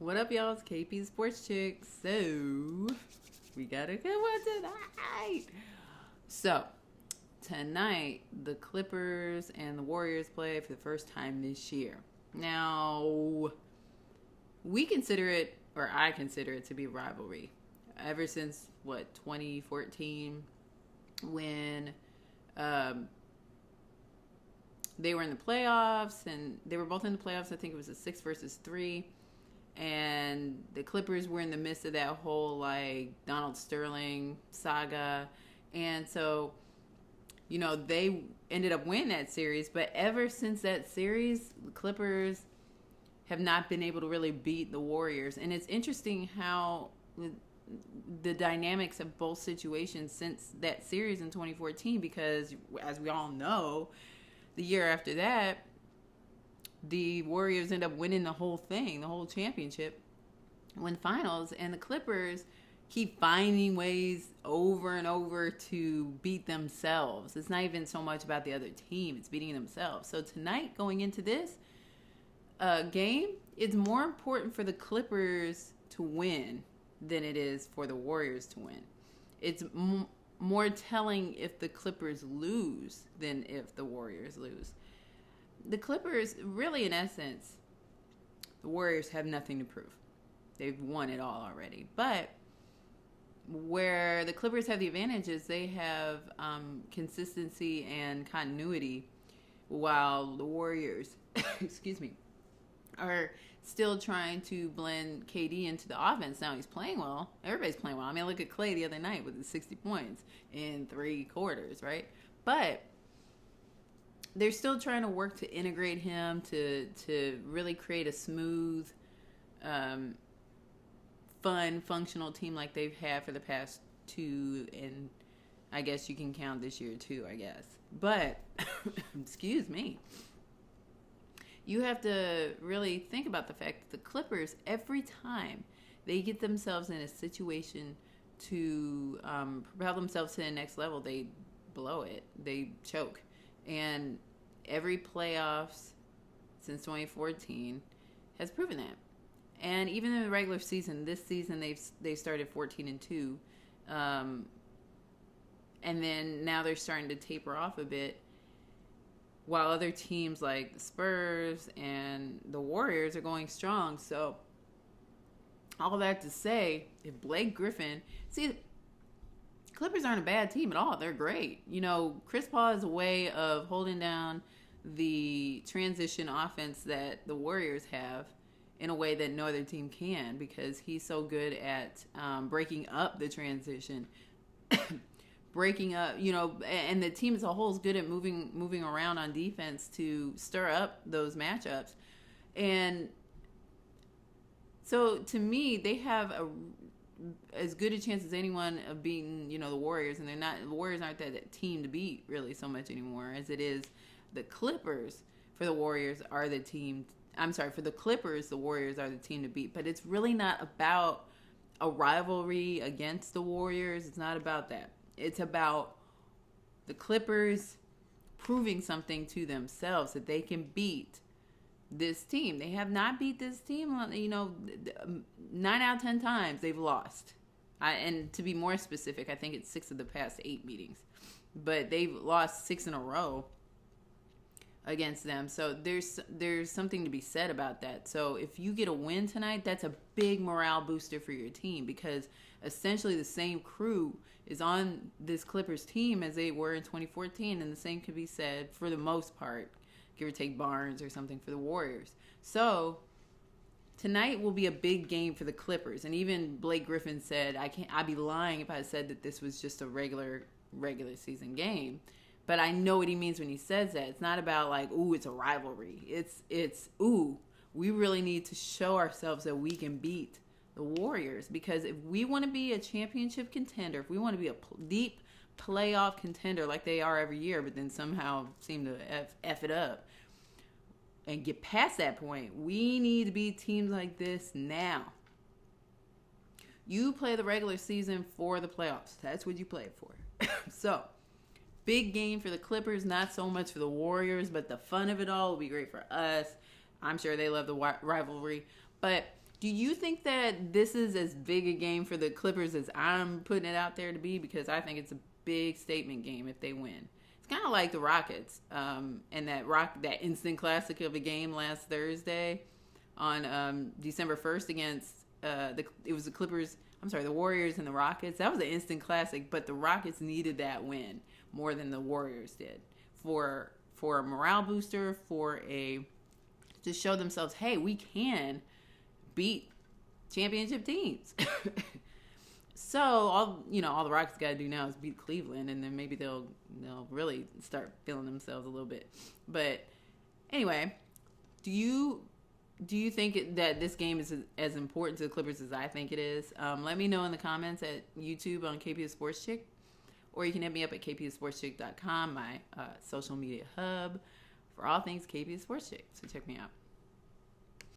What up, y'all? It's KP Sports Chick. So, we got a good one tonight. So, tonight, the Clippers and the Warriors play for the first time this year. Now, we consider it, or I consider it to be a rivalry. Ever since, 2014, when they were in the playoffs, and they were both in the playoffs. I think it was a 6-3. And the Clippers were in the midst of that whole Donald Sterling saga, and so they ended up winning that series. But ever since that series, the Clippers have not been able to really beat the Warriors. And it's interesting how the dynamics of both situations since that series in 2014, because as we all know, the year after that, the Warriors end up winning the whole thing, the whole championship, win finals, and the Clippers keep finding ways over and over to beat themselves. It's not even so much about the other team, it's beating themselves. So tonight, going into this game, it's more important for the Clippers to win than it is for the Warriors to win. It's more telling if the Clippers lose than if the Warriors lose. The Clippers, really, in essence, the Warriors have nothing to prove. They've won it all already. But where the Clippers have the advantage is they have consistency and continuity, while the Warriors, excuse me, are still trying to blend KD into the offense. Now he's playing well. Everybody's playing well. I mean, look at Klay the other night with his 60 points in 3 quarters, right? But they're still trying to work to integrate him to really create a smooth, fun, functional team like they've had for the past 2, and I guess you can count this year too, I guess. But, excuse me, you have to really think about the fact that the Clippers, every time they get themselves in a situation to propel themselves to the next level, they blow it. They choke. And every playoffs since 2014 has proven that. And even in the regular season, this season they started 14-2, and then now they're starting to taper off a bit, while other teams like the Spurs and the Warriors are going strong. So all that to say, if Blake Griffin, Clippers aren't a bad team at all. They're great. Chris Paul is a way of holding down the transition offense that the Warriors have in a way that no other team can, because he's so good at breaking up the transition, breaking up, and the team as a whole is good at moving around on defense to stir up those matchups. And so to me, they have as good a chance as anyone of beating, the Warriors, and the Warriors aren't that team to beat really so much anymore as it is the Clippers. For the Warriors are the team. For the Clippers, the Warriors are the team to beat. But it's really not about a rivalry against the Warriors. It's not about that. It's about the Clippers proving something to themselves, that they can beat this team. They have not beat this team, 9 out of 10 times they've lost. And to be more specific, I think it's 6 of the past 8 meetings. But they've lost 6 in a row against them. So there's something to be said about that. So if you get a win tonight, that's a big morale booster for your team, because essentially the same crew is on this Clippers team as they were in 2014, and the same could be said for the most part, give or take Barnes or something, for the Warriors. So tonight will be a big game for the Clippers. And even Blake Griffin said, I'd be lying if I said that this was just a regular season game. But I know what he means when he says that. It's not about it's a rivalry. It's we really need to show ourselves that we can beat the Warriors. Because if we want to be a championship contender, if we want to be a deep playoff contender like they are every year, but then somehow seem to F it up and get past that point, we need to beat teams like this now. You play the regular season for the playoffs. That's what you play it for. So, big game for the Clippers, not so much for the Warriors, but the fun of it all will be great for us. I'm sure they love the rivalry. But Do you think that this is as big a game for the Clippers as I'm putting it out there to be? Because I think it's a big statement game if they win. It's kind of like the Rockets and that instant classic of a game last Thursday on December 1st against it was the Clippers. I'm sorry, the Warriors and the Rockets. That was an instant classic, but the Rockets needed that win more than the Warriors did for a morale booster, to show themselves, hey, we can beat championship teams. So all the Rockets got to do now is beat Cleveland, and then maybe they'll really start feeling themselves a little bit. But anyway, do you think that this game is as important to the Clippers as I think it is? Let me know in the comments at YouTube on KP Sports Chick, or you can hit me up at kpsportschick.com, my social media hub for all things KP Sports Chick. So check me out.